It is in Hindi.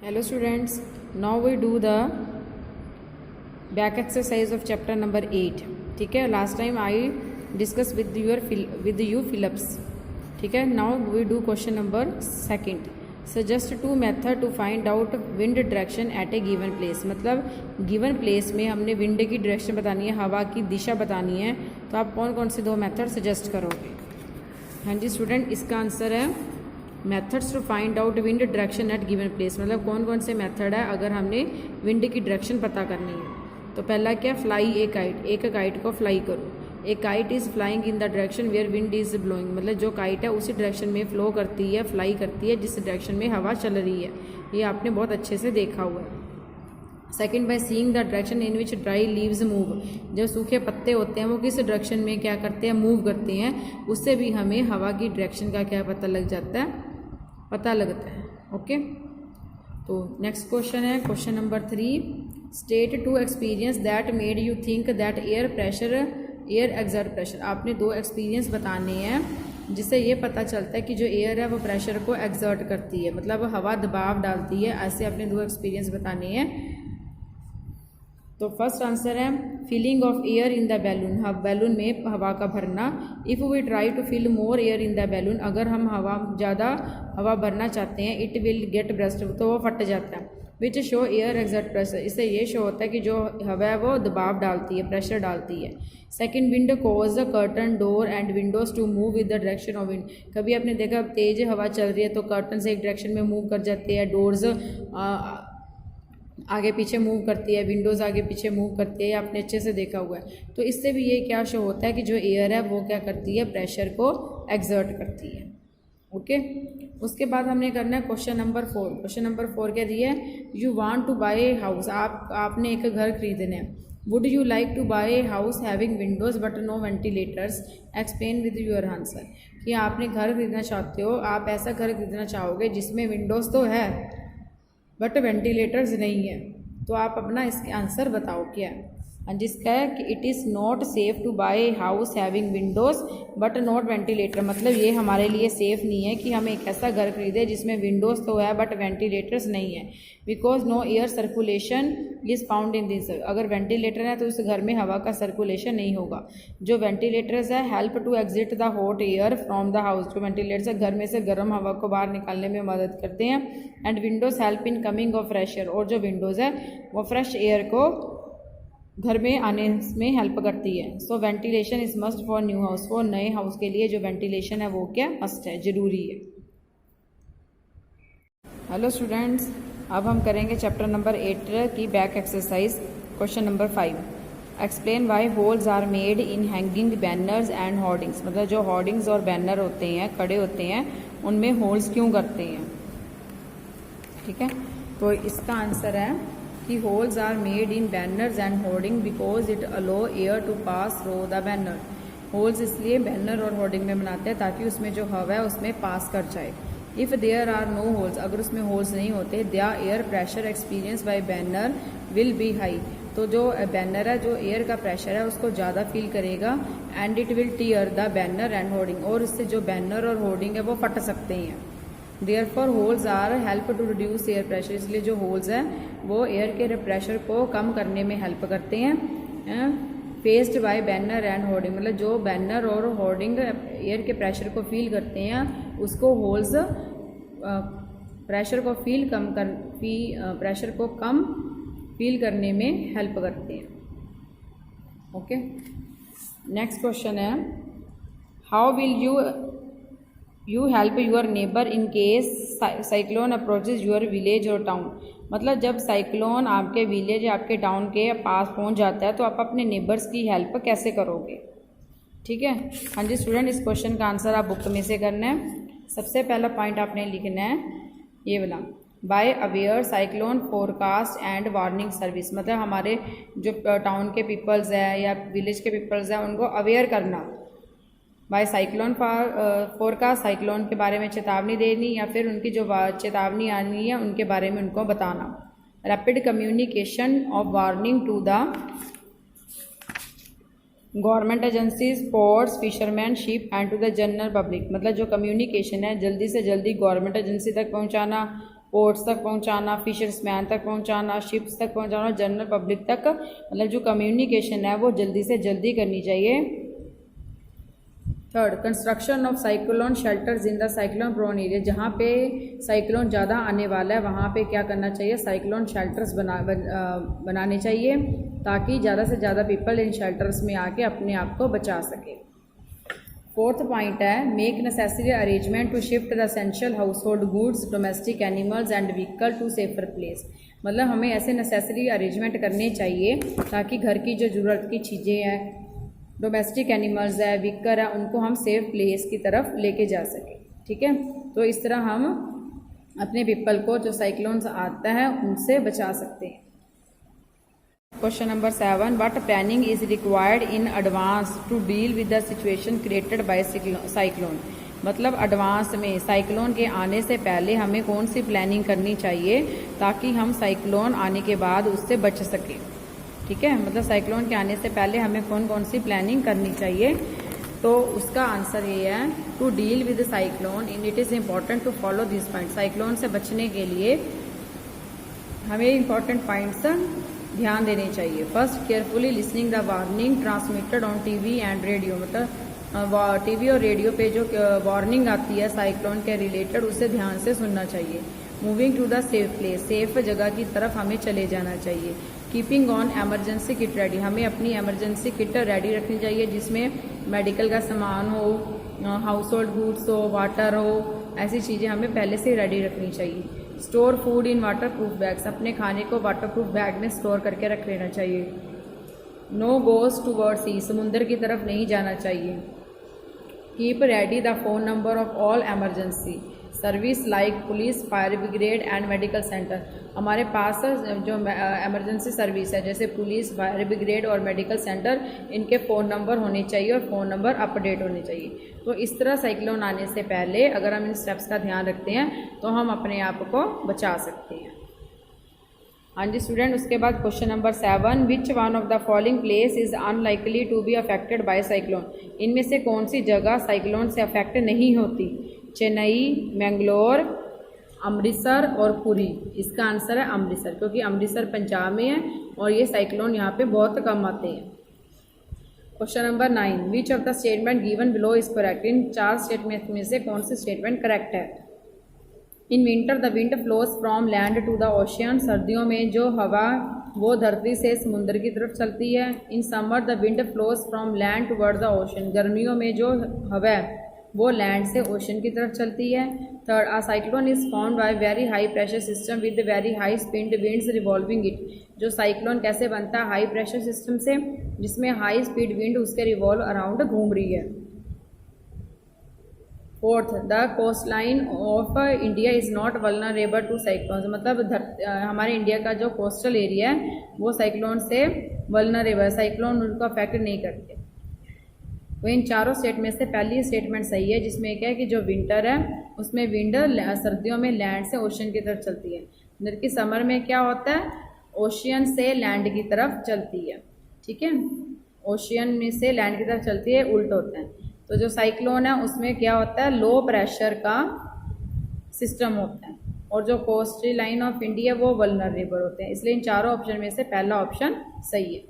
Hello students, now we do the back exercise of chapter number 8. ठीक है, last time I discussed with you Phillips. ठीक है, now we do question number 2. Suggest two method to find out wind direction at a given place. मतलब given place में हमने wind की direction बतानी है, हवा की दिशा बतानी है, तो आप कौन कौन से दो मेथड सजेस्ट करोगे? हाँ जी स्टूडेंट, इसका आंसर है methods to find out wind direction at given place. मतलब कौन कौन से मेथड है अगर हमने विंड की डायरेक्शन पता करनी है। तो पहला क्या, फ्लाई ए काइट, एक काइट को फ्लाई करो। A kite is flying in the direction where wind is blowing, मतलब जो काइट है उसी डायरेक्शन में फ्लो करती है, फ्लाई करती है जिस डायरेक्शन में हवा चल रही है। ये आपने बहुत अच्छे से देखा हुआ है। Second, by seeing the direction in which dry leaves move, जो सूखे पत्ते होते हैं वो किस डायरेक्शन में क्या करते हैं, मूव करते हैं, उससे भी हमें हवा की डायरेक्शन का क्या पता लग जाता है, पता लगता है। ओके, तो नेक्स्ट क्वेश्चन है question number 3। State two experience that made you think that air exert pressure. आपने दो एक्सपीरियंस बताने हैं जिससे ये पता चलता है कि जो एयर है वो प्रेशर को एक्सर्ट करती है, मतलब हवा दबाव डालती है। ऐसे आपने दो एक्सपीरियंस बताने हैं। तो फर्स्ट आंसर है filling of air in the balloon, balloon में हवा का भरना। If we try to fill more air in the balloon, अगर हम ज़्यादा हवा भरना चाहते हैं, इट विल गेट ब्रस्ट, तो वो फट जाता है। Which show air exert pressure, इससे ये शो होता है कि जो हवा है वो दबाव डालती है, प्रेशर डालती है। Second, wind cause the curtain door and windows to move with the direction of wind. कभी आपने देखा तेज हवा चल रही है तो कर्टन से एक डायरेक्शन में मूव कर जाते हैं, डोर्स आगे पीछे मूव करती है, विंडोज़ आगे पीछे मूव करती है, आपने अच्छे से देखा हुआ है। तो इससे भी ये क्या शो होता है कि जो एयर है वो क्या करती है, प्रेशर को एक्सर्ट करती है। ओके, उसके बाद हमने करना है क्वेश्चन नंबर 4। क्वेश्चन नंबर 4 क्या दिया है, you want to buy a house, आपने एक घर खरीदना है। Would you like to buy a house having windows but no ventilators, explain with your answer. कि आपने घर खरीदना चाहते हो, आप ऐसा घर खरीदना चाहोगे जिसमें विंडोज़ तो है बट वेंटिलेटर्स नहीं है, तो आप अपना इसके आंसर बताओ क्या है। जिसका है कि it is not safe to buy a house having windows but not ventilator, मतलब ये हमारे लिए सेफ़ नहीं है कि हम एक ऐसा घर खरीदें जिसमें विंडोज़ तो है बट वेंटिलेटर्स नहीं है। Because no air circulation is found in this, अगर वेंटिलेटर है तो उस घर में हवा का सर्कुलेशन नहीं होगा। जो वेंटिलेटर्स है help to exit the hot air from the house, जो वेंटिलेटर्स है घर में से गर्म हवा को बाहर निकालने में मदद करते हैं। And Windows help in coming of fresh air, और जो विंडोज़ है वो फ्रेश एयर को घर में आने में हेल्प करती है। So ventilation is must for new house, वो नए हाउस के लिए जो वेंटिलेशन है वो क्या मस्ट है, ज़रूरी है। हेलो स्टूडेंट्स, अब हम करेंगे चैप्टर नंबर 8 की back exercise. Question number 5, explain why holes are made in hanging banners and hoardings, मतलब जो होर्डिंग्स और बैनर होते हैं, खड़े होते हैं, उनमें होल्स क्यों करते हैं। ठीक है, तो इसका आंसर है कि holes are made in banners and hoarding because it allow air to pass through the banner. Holes इसलिए बैनर और होर्डिंग में बनाते हैं ताकि उसमें जो हवा है उसमें पास कर जाए। If there are no holes, अगर उसमें होल्स नहीं होते, the air pressure experience by banner will be high, तो जो बैनर है, जो एयर का प्रेशर है उसको ज़्यादा फील करेगा। And it will tier the banner and hoarding, और इससे जो बैनर और होर्डिंग है वो फट सकते हैं। Therefore holes are help to reduce air pressure, इसलिए जो होल्स हैं वो एयर के प्रेशर को कम करने में हेल्प करते हैं। Faced by banner and hoarding, मतलब जो बैनर और होर्डिंग एयर के प्रेशर को फील करते हैं उसको होल्स प्रेशर को प्रेशर को कम फील करने में हेल्प करते हैं। ओके, नेक्स्ट क्वेश्चन है, how will you help your neighbour in case cyclone approaches your village और टाउन, मतलब जब साइक्लोन आपके विलेज या आपके टाउन के पास पहुंच जाता है तो आप अपने नेबर्स की हेल्प कैसे करोगे। ठीक है, हाँ जी स्टूडेंट, इस क्वेश्चन का आंसर आप बुक में से करना है। सबसे पहला पॉइंट आपने लिखना है ये वाला, by aware cyclone forecast and warning service, मतलब हमारे जो टाउन के पीपल्स है या विलेज के पीपल्स हैं उनको अवेयर करना। बाय साइक्लोन फोरकास्ट, साइक्लोन के बारे में चेतावनी देनी या फिर उनकी जो चेतावनी आनी है उनके बारे में उनको बताना। Rapid communication of warning to the government agencies, ports, fisherman, ship and to the general public, मतलब जो कम्युनिकेशन है जल्दी से जल्दी गवर्नमेंट एजेंसी तक पहुंचाना, पोर्ट्स तक पहुंचाना, फिशर्समैन तक पहुंचाना, शिप्स तक पहुंचाना, जनरल पब्लिक तक, मतलब जो कम्युनिकेशन है वो जल्दी से जल्दी करनी चाहिए। Third, construction of cyclone shelters in the cyclone prone area, जहाँ पे साइक्लोन ज़्यादा आने वाला है वहाँ पे क्या करना चाहिए, साइक्लोन शेल्टर्स बनाने चाहिए ताकि ज़्यादा से ज़्यादा पीपल इन शेल्टर्स में आके अपने आप को बचा सके। फोर्थ पॉइंट है, make necessary arrangement to shift the essential household goods, domestic animals and vehicle to safer place, मतलब हमें ऐसे नेसेसरी अरेंजमेंट करने चाहिए ताकि घर की जो ज़रूरत की चीज़ें हैं, डोमेस्टिक एनिमल्स है, व्हीकल है, उनको हम सेफ प्लेस की तरफ लेके जा सकें। ठीक है, तो इस तरह हम अपने पीपल को जो साइक्लोन्स आता है उनसे बचा सकते हैं। Question number 7, what planning is required in advance to deal with the situation created by cyclone, मतलब एडवांस में साइक्लोन के आने से पहले हमें कौन सी प्लानिंग करनी चाहिए ताकि हम साइक्लोन आने के बाद उससे बच सकें। ठीक है, मतलब साइक्लोन के आने से पहले हमें कौन कौन सी प्लानिंग करनी चाहिए, तो उसका आंसर ये है, to deal with cyclone in it is important to follow this point, cyclone से बचने के लिए हमें इम्पॉर्टेंट पॉइंट्स ध्यान देने चाहिए। First, carefully listening the warning transmitted on TV and radio, मतलब टीवी और रेडियो पे जो वार्निंग आती है साइक्लोन के रिलेटेड उसे ध्यान से सुनना चाहिए। Moving to the safe place, safe जगह की तरफ हमें चले जाना चाहिए। Keeping on emergency kit ready, हमें अपनी एमरजेंसी किट रेडी रखनी चाहिए जिसमें मेडिकल का सामान हो, हाउस होल्ड गुड्स हो, वाटर हो, ऐसी चीज़ें हमें पहले से रेडी रखनी चाहिए। Store food in water proof bags, अपने खाने को वाटर प्रूफ बैग में स्टोर करके रख लेना चाहिए। नो गोज टूवर्ड सी, समुंदर की तरफ नहीं जाना चाहिए। Keep ready the phone number of all emergency service like police, fire brigade and medical centre, हमारे पास जो एमरजेंसी सर्विस है जैसे पुलिस, फायर ब्रिगेड और मेडिकल सेंटर, इनके फ़ोन नंबर होने चाहिए और फ़ोन नंबर अपडेट होने चाहिए। तो इस तरह साइक्लोन आने से पहले अगर हम इन स्टेप्स का ध्यान रखते हैं तो हम अपने आप को बचा सकते हैं। हाँ जी स्टूडेंट, उसके बाद question number 7, which one of the following place is unlikely to be affected by cyclone, इनमें से कौन सी जगह साइक्लोन से अफेक्ट नहीं होती, चेन्नई, मैंगलोर, अमृतसर और पुरी। इसका आंसर है अमृतसर, क्योंकि अमृतसर पंजाब में है और ये साइक्लोन यहाँ पे बहुत कम आते हैं। Question number 9, which of the statement given below is correct, इन 4 स्टेटमेंट में से कौन सी स्टेटमेंट करेक्ट है। In winter the wind flows from land to the ocean, सर्दियों में जो हवा वो धरती से समुद्र की तरफ चलती है। In summer the wind flows from land toward the ocean, गर्मियों में जो हवा है वो लैंड से ओशन की तरफ चलती है। Third, a cyclone is found by very high pressure system with very high speed winds revolving it, जो साइक्लोन कैसे बनता है, हाई प्रेशर सिस्टम से जिसमें हाई स्पीड विंड उसके रिवॉल्व अराउंड घूम रही है। Fourth, the coastline of India is not vulnerable to cyclone, मतलब हमारे इंडिया का जो कोस्टल एरिया है वो साइक्लोन से वल्नरेबल, साइक्लोन उनको अफेक्ट नहीं करते। तो इन चारों स्टेट में से पहली स्टेटमेंट सही है जिसमें क्या है कि जो विंटर है उसमें विंड सर्दियों में लैंड से ओशन की तरफ चलती है, जबकि समर में क्या होता है ओशियन से लैंड की तरफ चलती है। ठीक है, ओशियन में से लैंड की तरफ चलती है, उल्ट होता है। तो जो साइक्लोन है उसमें क्या होता है लो प्रेशर का सिस्टम होता है और जो कोस्टल लाइन ऑफ इंडिया वो वल्नरेबल होते हैं, इसलिए इन चारों ऑप्शन में से पहला ऑप्शन सही है।